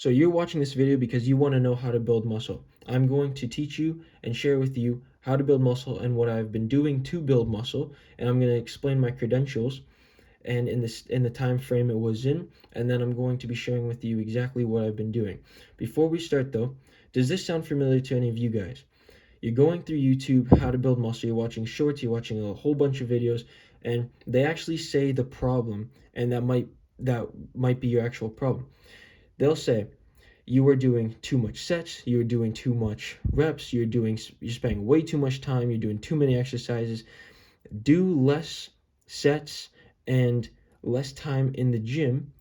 So you're watching this video because you want to know how to build muscle. I'm going to teach you and share with you how to build muscle and what I've been doing to build muscle, and I'm going to explain my credentials and in the time frame it was in, and then I'm going to be sharing with you exactly what I've been doing. Before we start though, does this sound familiar to any of you guys? You're going through YouTube, how to build muscle, you're watching shorts, you're watching a whole bunch of videos, and they actually say the problem, and that might be your actual problem. They'll say you are doing too much sets, you're doing too much reps, you're spending way too much time, you're doing too many exercises. Do less sets and less time in the gym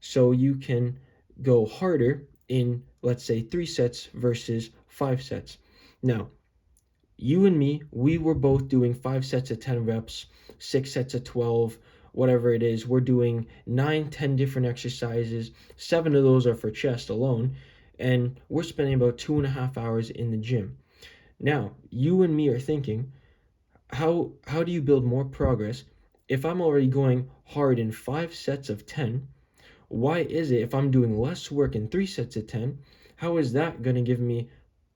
so you can go harder in, let's say, 3 sets versus 5 sets. Now, you and me, we were both doing 5 sets of 10 reps, 6 sets of 12, whatever it is. We're doing 9, 10 different exercises. 7 of those are for chest alone. And we're spending about 2.5 hours in the gym. Now, you and me are thinking, how do you build more progress if I'm already going hard in 5 sets of 10? Why is it if I'm doing less work in 3 sets of 10, how is that going to give me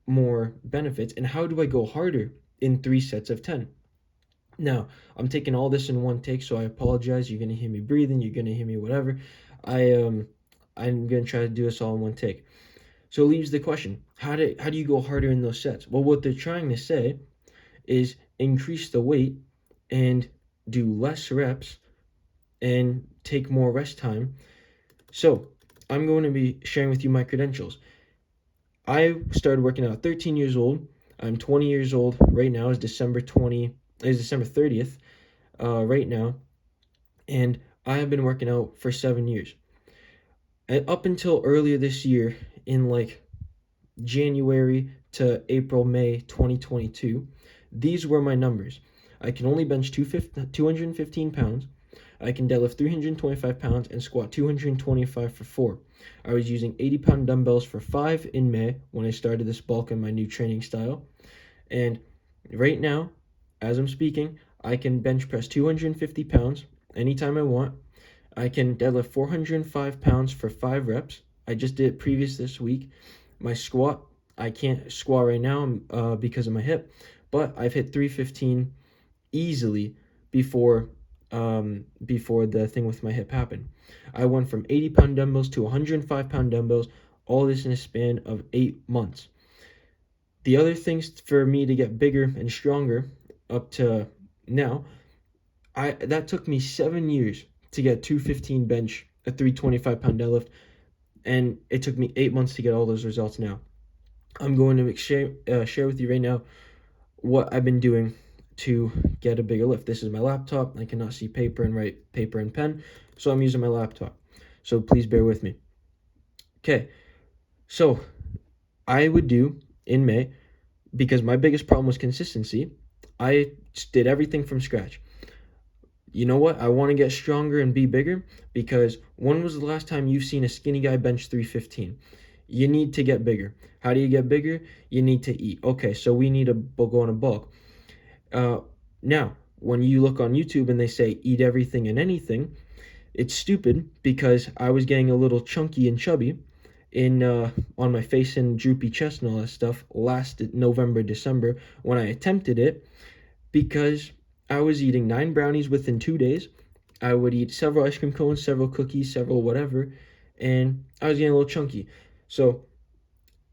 more benefits, and how do I go harder in 3 sets of 10? Now, I'm taking all this in one take, so I apologize. You're gonna hear me breathing, you're gonna hear me whatever. I'm gonna try to do this all in one take. So it leaves the question, how do you go harder in those sets? Well, what they're trying to say is increase the weight and do less reps and take more rest time. So I'm going to be sharing with you my credentials. I started working out at 13 years old. I'm 20 years old right now. It's December 30th right now, and I have been working out for 7 years. And up until earlier this year, in like January to April, May 2022, these were my numbers. I can only bench 215 pounds. I can deadlift 325 pounds and squat 225 for 4. I was using 80-pound dumbbells for 5 in May when I started this bulk in my new training style. And right now, as I'm speaking, I can bench press 250 pounds anytime I want. I can deadlift 405 pounds for 5 reps. I just did it previous this week. My squat, I can't squat right now because of my hip, but I've hit 315 easily before the thing with my hip happened. I went from 80-pound dumbbells to 105-pound dumbbells, all this in a span of 8 months. The other things for me to get bigger and stronger up to now, that took me 7 years to get 215 bench, a 325-pound deadlift, and it took me 8 months to get all those results now. I'm going to share with you right now what I've been doing to get a bigger lift. This is my laptop. I cannot see paper and pen, so I'm using my laptop. So please bear with me. Okay, so I would do in May, because my biggest problem was consistency, I did everything from scratch. You know what? I want to get stronger and be bigger, because when was the last time you've seen a skinny guy bench 315? You need to get bigger. How do you get bigger? You need to eat. Okay, so we need to go on a bulk. Now, when you look on YouTube and they say eat everything and anything, it's stupid, because I was getting a little chunky and chubby on my face and droopy chest and all that stuff last November, December when I attempted it, because I was eating 9 brownies within 2 days. I would eat several ice cream cones, several cookies, several whatever, and I was getting a little chunky. So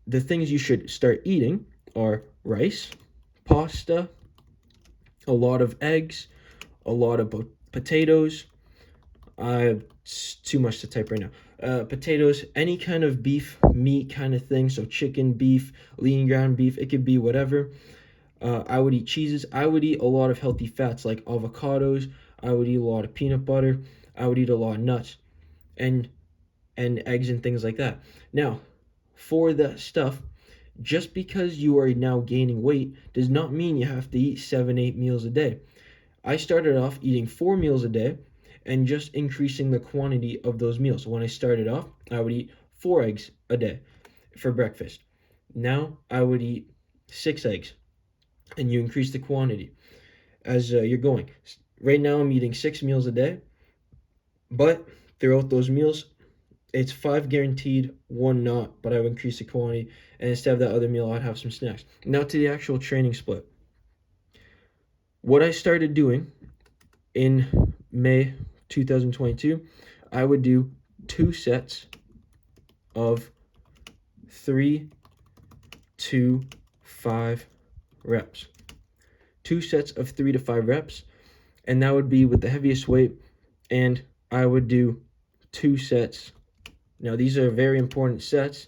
the things you should start eating are rice, pasta, a lot of eggs, a lot of potatoes. It's too much to type right now. Potatoes, any kind of beef, meat kind of thing. So chicken, beef, lean ground beef, it could be whatever. I would eat cheeses. I would eat a lot of healthy fats like avocados. I would eat a lot of peanut butter. I would eat a lot of nuts and eggs and things like that. Now, for the stuff, just because you are now gaining weight does not mean you have to eat 7, 8 meals a day. I started off eating 4 meals a day and just increasing the quantity of those meals. When I started off, I would eat 4 eggs a day for breakfast. Now I would eat 6 eggs, and you increase the quantity as you're going. Right now I'm eating 6 meals a day, but throughout those meals, It's 5 guaranteed, 1 not, but I would increase the quantity, and instead of that other meal, I'd have some snacks. Now to the actual training split. What I started doing in May 2022, I would do 2 sets of 3 to 5 reps. 2 sets of 3 to 5 reps, and that would be with the heaviest weight, and I would do 2 sets. Now these are very important sets,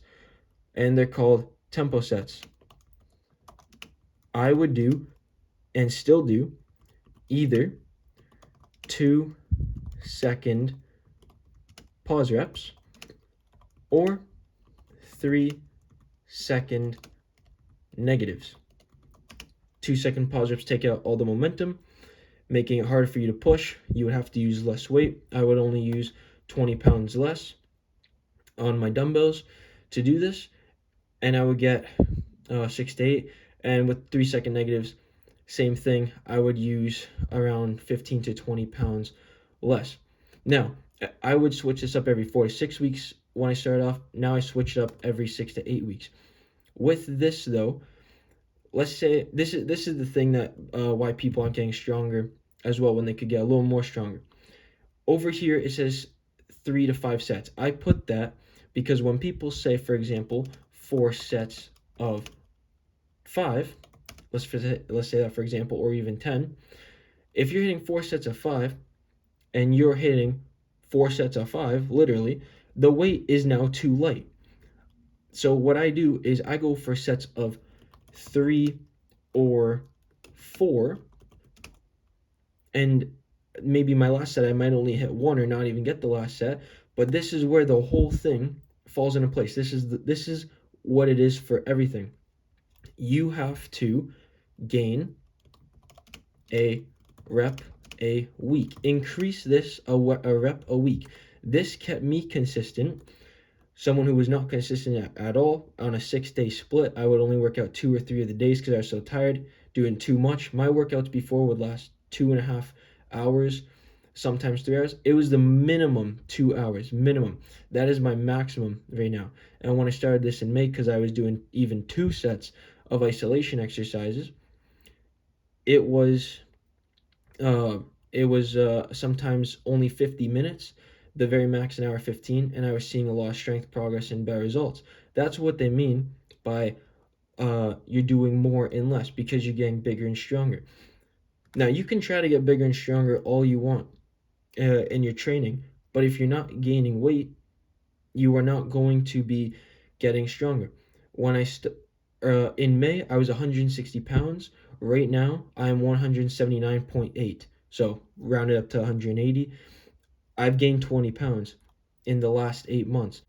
and they're called tempo sets. I would do, and still do, either 2-second pause reps or 3-second negatives. 2-second pause reps take out all the momentum, making it harder for you to push. You would have to use less weight. I would only use 20 pounds less on my dumbbells to do this, and I would get 6 to 8. And with 3-second negatives, same thing. I would use around 15 to 20 pounds less. Now, I would switch this up every 4 to 6 weeks when I started off. Now I switch it up every 6 to 8 weeks. With this though, let's say this is the thing that why people aren't getting stronger as well when they could get a little more stronger. Over here it says 3 to 5 sets. I put that because when people say, for example, 4 sets of 5, let's say that for example, or even 10, if you're hitting 4 sets of 5 and you're hitting 4 sets of 5, literally, the weight is now too light. So what I do is I go for sets of 3 or 4, and maybe my last set I might only hit 1 or not even get the last set, but this is where the whole thing falls into place. This is what it is for everything. You have to gain a rep a week. Increase this a rep a week. This kept me consistent. Someone who was not consistent at all on a 6-day split, I would only work out 2 or 3 of the days because I was so tired doing too much. My workouts before would last 2.5 hours, sometimes 3 hours. It was the minimum 2 hours, minimum. That is my maximum right now. And when I started this in May, because I was doing even 2 sets of isolation exercises, it was sometimes only 50 minutes, the very max an hour 15, and I was seeing a lot of strength progress and better results. That's what they mean by you're doing more and less, because you're getting bigger and stronger. Now you can try to get bigger and stronger all you want in your training, but if you're not gaining weight, you are not going to be getting stronger. When in May, I was 160 pounds. Right now, I am 179.8. So rounded up to 180. I've gained 20 pounds in the last 8 months.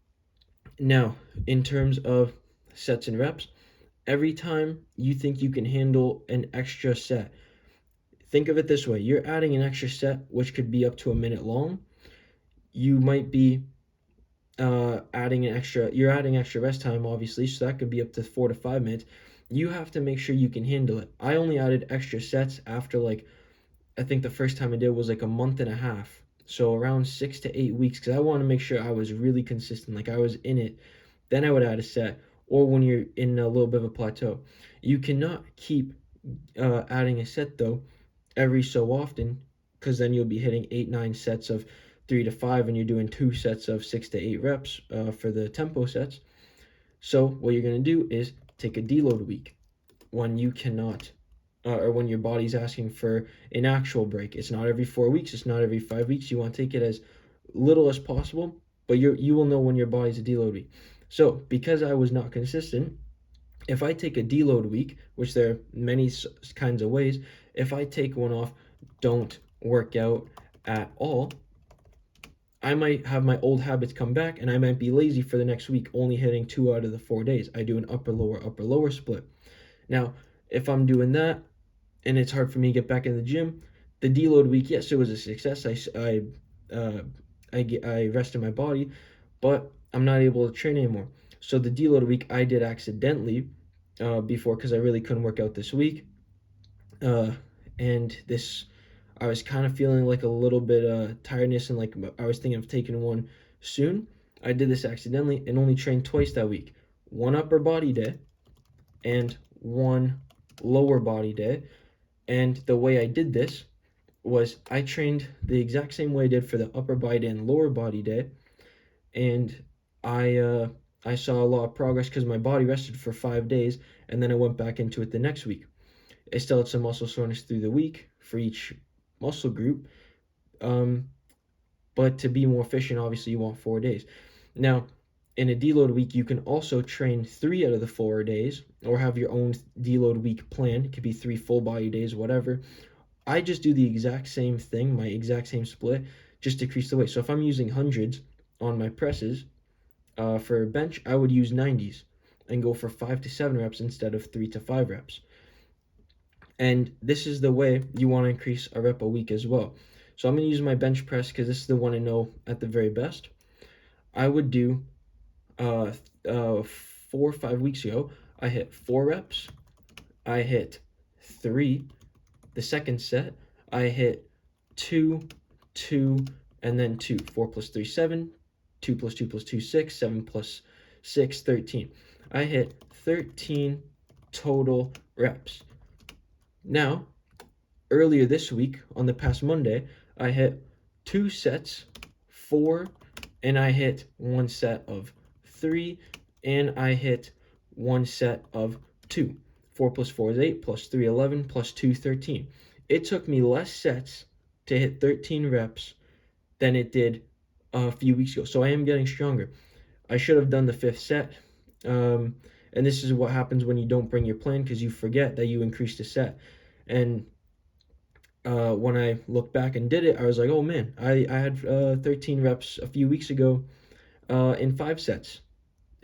Now, in terms of sets and reps, every time you think you can handle an extra set, think of it this way. You're adding an extra set, which could be up to a minute long. You might be adding extra rest time, obviously, so that could be up to 4 to 5 minutes. You have to make sure you can handle it. I only added extra sets after, like, I think the first time I did was like a month and a half, so around 6 to 8 weeks, because I want to make sure I was really consistent, like I was in it. Then I would add a set, or when you're in a little bit of a plateau. You cannot keep adding a set though every so often, because then you'll be hitting 8-9 sets of 3 to 5, and you're doing 2 sets of 6 to 8 reps for the tempo sets. So what you're going to do is take a deload week when you cannot, or when your body's asking for an actual break. It's not every 4 weeks, it's not every 5 weeks. You want to take it as little as possible, but you will know when your body's a deload week. So because I was not consistent, if I take a deload week, which there are many kinds of ways, if I take one off, don't work out at all, I might have my old habits come back, and I might be lazy for the next week, only hitting 2 out of the 4 days. I do an upper lower split. Now, if I'm doing that and it's hard for me to get back in the gym, the deload week, yes, it was a success. I rested my body, but I'm not able to train anymore. So the deload week I did accidentally before, because I really couldn't work out this week, and this I was kind of feeling like a little bit tiredness, and like I was thinking of taking one soon. I did this accidentally and only trained twice that week. One upper body day and one lower body day. And the way I did this was I trained the exact same way I did for the upper body day and lower body day, and I saw a lot of progress because my body rested for 5 days, and then I went back into it the next week. I still had some muscle soreness through the week for each muscle group, um, but to be more efficient, obviously you want 4 days. Now, in a deload week, you can also train 3 out of the 4 days, or have your own deload week plan. It could be 3 full body days, whatever. I just do the exact same thing, my exact same split, just decrease the weight. So if I'm using hundreds on my presses, for bench, I would use 90s and go for 5 to 7 reps instead of 3 to 5 reps. And this is the way you want to increase a rep a week as well. So I'm going to use my bench press because this is the one I know at the very best. I would do 4 or 5 weeks ago, I hit 4 reps, I hit 3, the second set, I hit 2, 2, and then 2. 4 plus 3, 7, 2 plus 2 plus 2, 6, 7 plus 6, 13. I hit 13 total reps. Now, earlier this week, on the past Monday, I hit 2 sets, 4, and I hit 1 set of 3, and I hit 1 set of 2. 4 plus 4 is 8, plus 3, 11, plus 2, 13. It took me less sets to hit 13 reps than it did a few weeks ago. So I am getting stronger. I should have done the 5th set. And this is what happens when you don't bring your plan, because you forget that you increased a set. And when I looked back and did it, I was like, oh man, I had 13 reps a few weeks ago in 5 sets.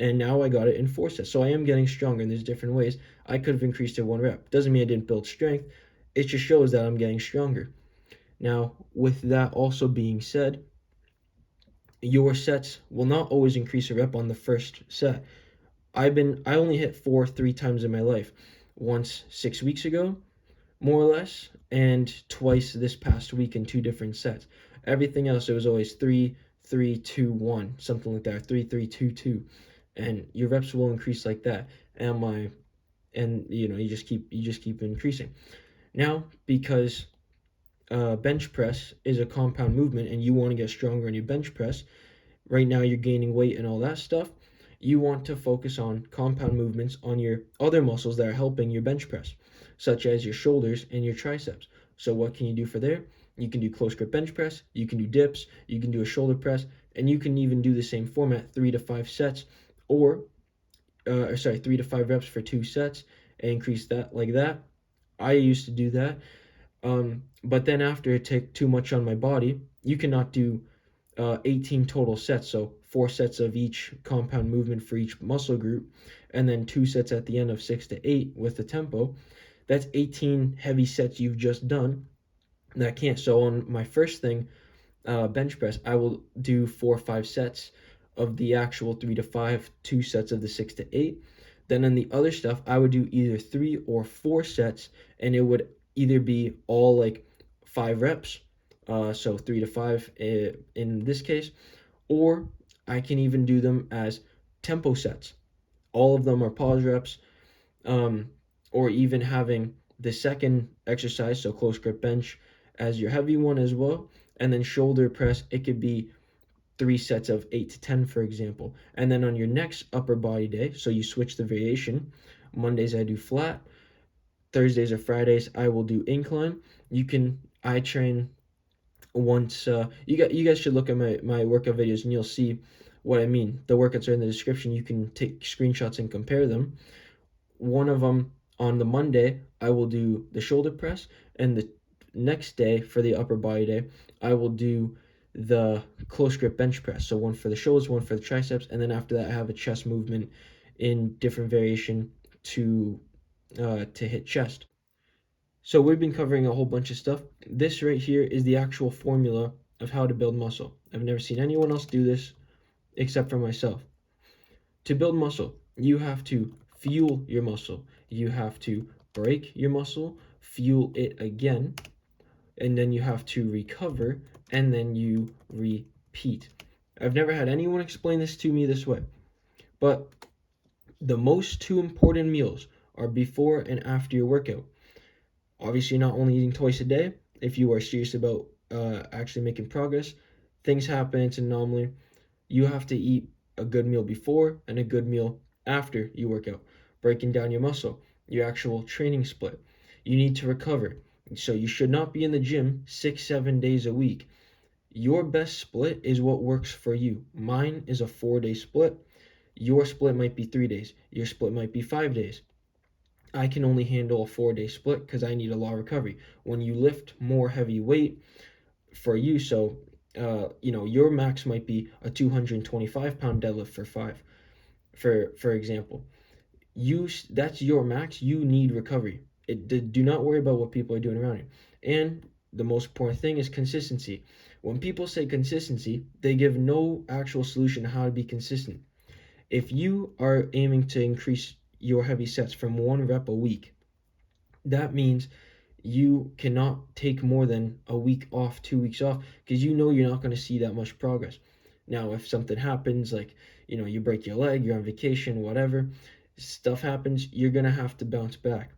And now I got it in 4 sets. So I am getting stronger, and there's different ways. I could have increased it 1 rep. Doesn't mean I didn't build strength. It just shows that I'm getting stronger. Now, with that also being said, your sets will not always increase a rep on the first set. I only hit 4 3 times in my life. Once 6 weeks ago, more or less, and twice this past week in 2 different sets. Everything else, it was always 3 3 2 1, something like that. 3 3 2 2, and your reps will increase like that. And you just keep increasing. Now, because bench press is a compound movement, and you want to get stronger in your bench press. Right now, you're gaining weight and all that stuff. You want to focus on compound movements on your other muscles that are helping your bench press, such as your shoulders and your triceps. So what can you do for there? You can do close grip bench press, you can do dips, you can do a shoulder press, and you can even do the same format, 3 to 5 sets, or 3 to 5 reps for 2 sets, and increase that like that. I used to do that. But then after it took too much on my body, you cannot do 18 total sets, so 4 sets of each compound movement for each muscle group, and then 2 sets at the end of 6 to 8 with the tempo. That's 18 heavy sets you've just done. That can't. So on my first thing, bench press, I will do 4 or 5 sets of the actual 3 to 5, 2 sets of the 6 to 8. Then on the other stuff, I would do either 3 or 4 sets, and it would either be all like 5 reps, so 3 to 5 in this case, or I can even do them as tempo sets. All of them are pause reps, or even having the second exercise, so close grip bench, as your heavy one as well, and then shoulder press, it could be 3 sets of 8 to 10, for example. And then on your next upper body day, so you switch the variation. Mondays I do flat, Thursdays or Fridays I will do incline. I train once. You guys should look at my workout videos, and you'll see what I mean. The workouts are in the description. You can take screenshots and compare them. One of them, on the Monday, I will do the shoulder press, and the next day for the upper body day, I will do the close grip bench press. So one for the shoulders, one for the triceps, and then after that I have a chest movement in different variation to hit chest. So we've been covering a whole bunch of stuff. This right here is the actual formula of how to build muscle. I've never seen anyone else do this except for myself. To build muscle, you have to fuel your muscle. You have to break your muscle, fuel it again, and then you have to recover, and then you repeat. I've never had anyone explain this to me this way. But the most two important meals are before and after your workout. Obviously, not only eating twice a day, if you are serious about actually making progress, things happen, it's an anomaly. You have to eat a good meal before and a good meal after you work out, breaking down your muscle, your actual training split. You need to recover. So you should not be in the gym 6, 7 days a week. Your best split is what works for you. Mine is a 4 day split. Your split might be 3 days. Your split might be 5 days. I can only handle a 4 day split because I need a lot of recovery. When you lift more heavy weight for you, so your max might be a 225 pound deadlift for five, for example. That's your max. You need recovery. Do not worry about what people are doing around you. And the most important thing is consistency. When people say consistency, they give no actual solution how to be consistent. If you are aiming to increase your heavy sets from 1 rep a week, that means you cannot take more than a week off, 2 weeks off, because you know you're not going to see that much progress. Now, if something happens, like you break your leg, you're on vacation, whatever, stuff happens, you're going to have to bounce back.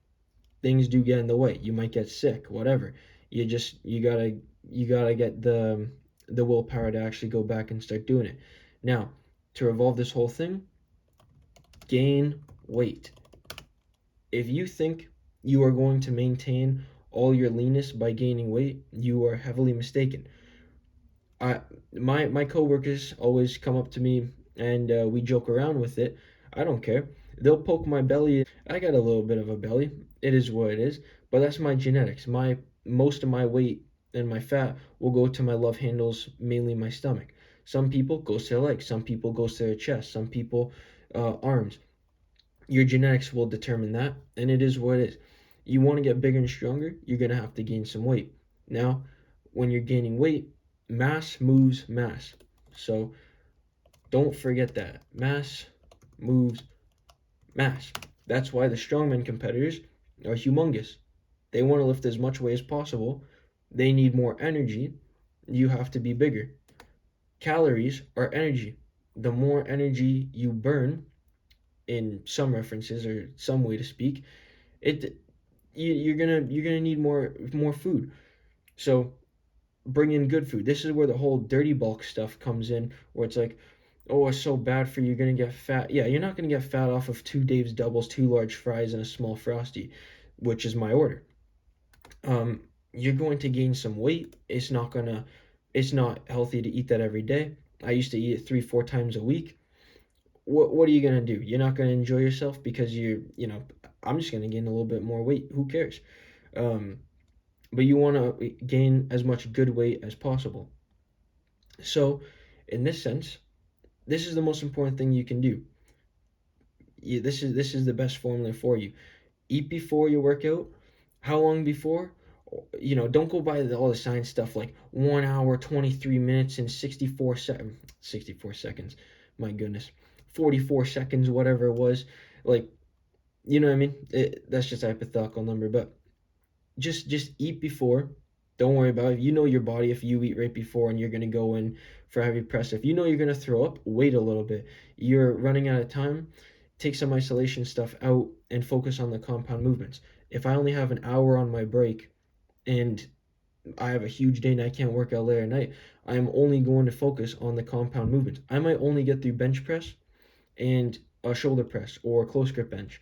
Things do get in the way. You might get sick, whatever. You gotta get the willpower to actually go back and start doing it. Now, to revolve this whole thing, gain weight. If you think you are going to maintain all your leanness by gaining weight, you are heavily mistaken. My coworkers always come up to me and we joke around with it. I don't care. They'll poke my belly. I got a little bit of a belly. It is what it is. But that's my genetics. My Most of my weight and my fat will go to my love handles, mainly my stomach. Some people goes to their legs. Some people goes to their chest. Some people arms. Your genetics will determine that, and it is what it is. You want to get bigger and stronger, you're going to have to gain some weight. Now, when you're gaining weight, mass moves mass. So don't forget that. Mass moves mass. That's why the strongman competitors are humongous. They want to lift as much weight as possible. They need more energy. You have to be bigger. Calories are energy. The more energy you burn, in some references or some way to speak, it you're gonna need more food. So bring in good food. This is where the whole dirty bulk stuff comes in, where it's like, oh, it's so bad for you. You're gonna get fat. Yeah, you're not gonna get fat off of 2 Dave's doubles, 2 large fries, and a small frosty, which is my order. You're going to gain some weight. It's not healthy to eat that every day. I used to eat it 3, 4 times a week. What are you gonna do? You're not gonna enjoy yourself because I'm just gonna gain a little bit more weight. Who cares? Um, but you want to gain as much good weight as possible. So, in this sense, this is the most important thing you can do. This is the best formula for you. Eat before your workout. How long before? Don't go by all the science stuff like 1 hour, 23 minutes, and 64 seconds. My goodness, 44 seconds, whatever it was. Like, you know what I mean? That's just a hypothetical number, but just eat before. Don't worry about it. You know your body. If you eat right before and you're gonna go in for heavy press, if you know you're gonna throw up, wait a little bit. You're running out of time. Take some isolation stuff out and focus on the compound movements. If I only have an hour on my break and I have a huge day and I can't work out later at night, I'm only going to focus on the compound movements. I might only get through bench press and a shoulder press or a close grip bench.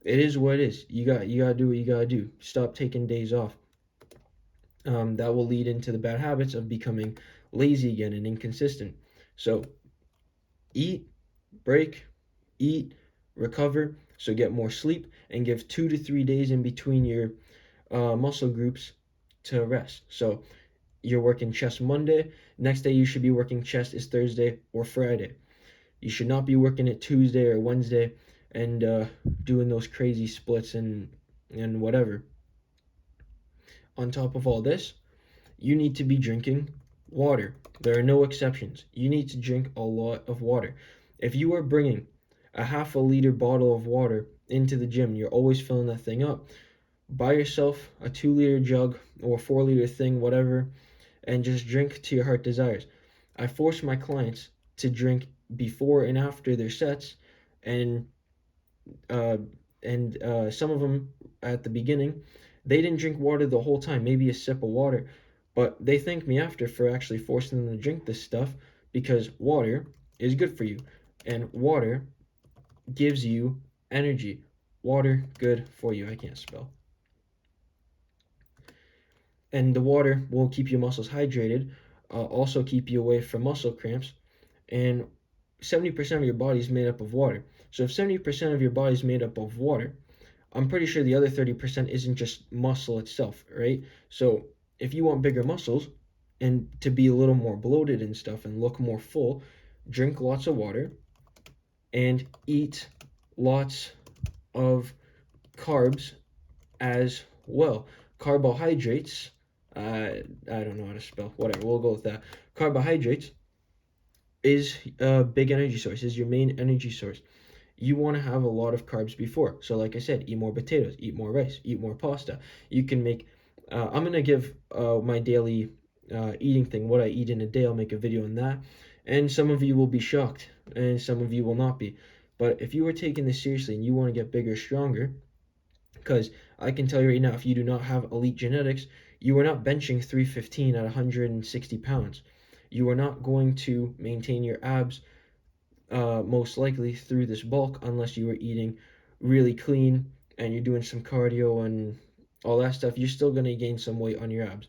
It is what it is. You gotta do what you gotta do. Stop taking days off. That will lead into the bad habits of becoming lazy again and inconsistent. So eat, break, eat, recover. So get more sleep and give 2 to 3 days in between your muscle groups to rest. So you're working chest Monday. Next day you should be working chest is Thursday or Friday. You should not be working it Tuesday or Wednesday and doing those crazy splits and whatever. On top of all this, you need to be drinking water. There are no exceptions. You need to drink a lot of water. If you are bringing a half a liter bottle of water into the gym, you're always filling that thing up. Buy yourself a 2 liter jug or 4 liter thing, whatever, and just drink to your heart desires. I force my clients to drink before and after their sets, and uh, some of them at the beginning, they didn't drink water the whole time, maybe a sip of water, but they thanked me after for actually forcing them to drink this stuff because water is good for you, and water gives you energy. Water good for you. I can't spell. And the water will keep your muscles hydrated, also keep you away from muscle cramps, and 70% of your body is made up of water. So if 70% of your body is made up of water, I'm pretty sure the other 30% isn't just muscle itself, right? So if you want bigger muscles and to be a little more bloated and stuff and look more full, drink lots of water and eat lots of carbs as well. Carbohydrates, I don't know how to spell, whatever, we'll go with that. Carbohydrates is a big energy source, is your main energy source. You want to have a lot of carbs before. So, like I said, eat more potatoes, eat more rice, eat more pasta. You can make, I'm going to give my daily eating thing, what I eat in a day. I'll make a video on that. And some of you will be shocked, and some of you will not be. But if you are taking this seriously and you want to get bigger, stronger, because I can tell you right now, if you do not have elite genetics, you are not benching 315 at 160 pounds. You are not going to maintain your abs most likely through this bulk unless you are eating really clean and you're doing some cardio and all that stuff. You're still going to gain some weight on your abs.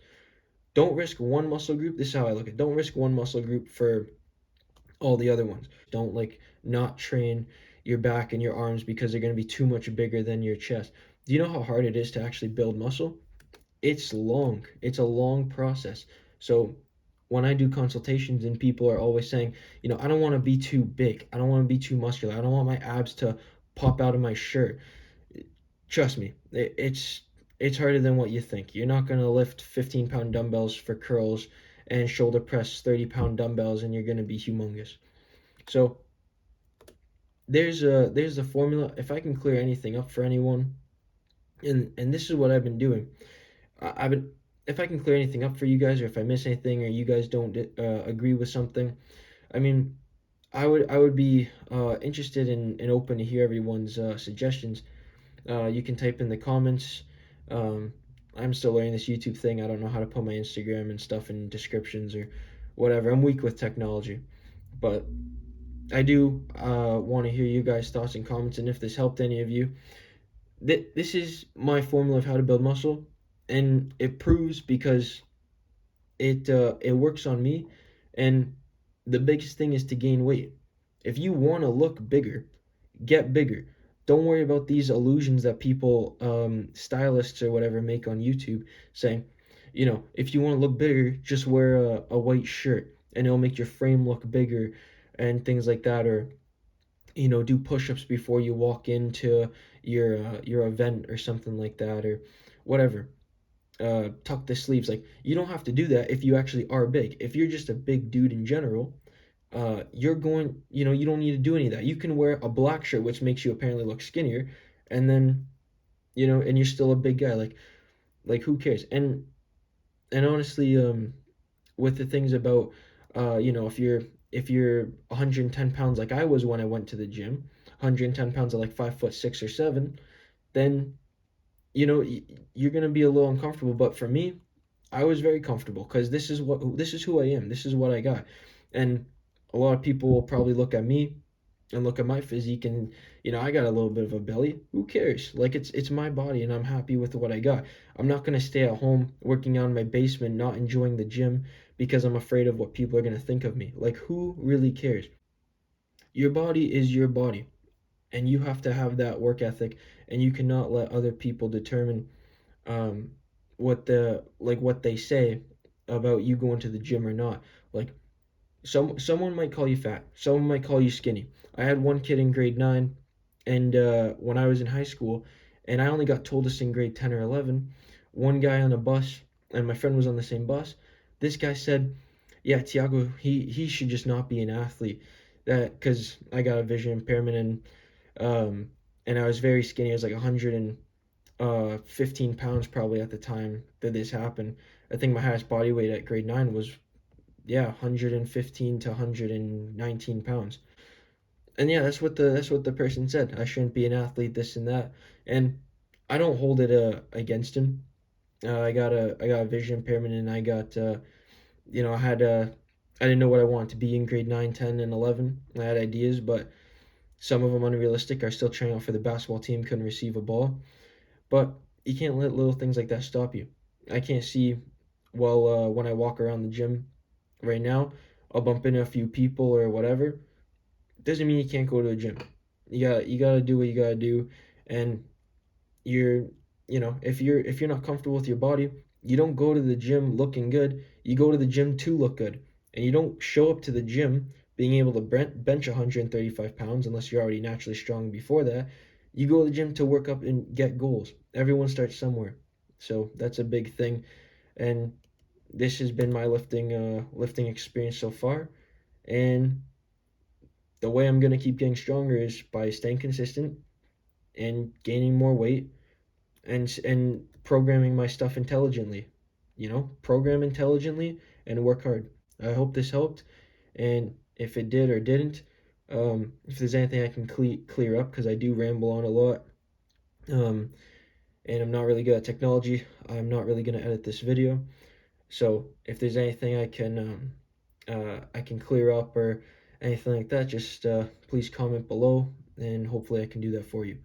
Don't risk one muscle group. This is how I look at it. Don't risk one muscle group for all the other ones. Don't like not train your back and your arms because they're going to be too much bigger than your chest. Do you know how hard it is to actually build muscle? It's long. It's a long process. So when I do consultations and people are always saying, I don't want to be too big. I don't want to be too muscular. I don't want my abs to pop out of my shirt. Trust me, it's harder than what you think. You're not going to lift 15-pound dumbbells for curls and shoulder press 30-pound dumbbells and you're going to be humongous. So there's the formula. If I can clear anything up for anyone, and this is what I've been doing. I've been if I can clear anything up for you guys, or if I miss anything, or you guys don't agree with something, I mean, I would be interested and open to hear everyone's suggestions. You can type in the comments. Um, I'm still learning this YouTube thing. I don't know how to put my Instagram and stuff in descriptions or whatever. I'm weak with technology, but I do want to hear you guys' thoughts and comments. And if this helped any of you, this is my formula of how to build muscle, and it proves because it works on me. And the biggest thing is to gain weight. If you want to look bigger, get bigger. Don't worry about these illusions that people, stylists or whatever, make on YouTube, saying, if you want to look bigger, just wear a white shirt and it'll make your frame look bigger and things like that. Or do push-ups before you walk into your event or something like that, or whatever. Tuck the sleeves. Like, you don't have to do that if you actually are big. If you're just a big dude in general, you're going, you don't need to do any of that. You can wear a black shirt, which makes you apparently look skinnier, and then, and you're still a big guy. Like who cares? And honestly, with the things about, if you're 110 pounds like I was when I went to the gym, 110 pounds at like 5'6" or 7, then you're gonna be a little uncomfortable. But for me, I was very comfortable because this is who I am. This is what I got. And a lot of people will probably look at me and look at my physique, and I got a little bit of a belly. Who cares? Like, it's my body and I'm happy with what I got. I'm not going to stay at home working on my basement, not enjoying the gym because I'm afraid of what people are going to think of me. Like, who really cares? Your body is your body, and you have to have that work ethic, and you cannot let other people determine um what they say about you going to the gym or not. Like, someone might call you fat, someone might call you skinny. I had one kid in grade 9, and when I was in high school, and I only got told this in grade 10 or 11. One guy on a bus, and my friend was on the same bus. This guy said, "Yeah, Tiago, he should just not be an athlete." That because I got a vision impairment, and I was very skinny. I was like 115 pounds probably at the time that this happened. I think my highest body weight at grade 9 was yeah, 115 to 119 pounds. And yeah, that's what the person said. I shouldn't be an athlete, this and that. And I don't hold it against him. I got a vision impairment, and I had I didn't know what I wanted to be in grade 9, 10, and 11. I had ideas, but some of them unrealistic. I still trying out for the basketball team, couldn't receive a ball. But you can't let little things like that stop you. I can't see well when I walk around the gym right now. I'll bump into a few people or whatever. Doesn't mean you can't go to a gym. You gotta do what you gotta do, and you're if you're not comfortable with your body, you don't go to the gym looking good. You go to the gym to look good, and you don't show up to the gym being able to bench 135 pounds unless you're already naturally strong before that. You go to the gym to work up and get goals. Everyone starts somewhere, so that's a big thing. And this has been my lifting experience so far, and the way I'm gonna keep getting stronger is by staying consistent and gaining more weight, and programming my stuff intelligently. Program intelligently and work hard. I hope this helped, and if it did or didn't, if there's anything I can clear up, because I do ramble on a lot, um, and I'm not really good at technology. I'm not really gonna edit this video, so if there's anything I can clear up or anything like that, just please comment below, and hopefully I can do that for you.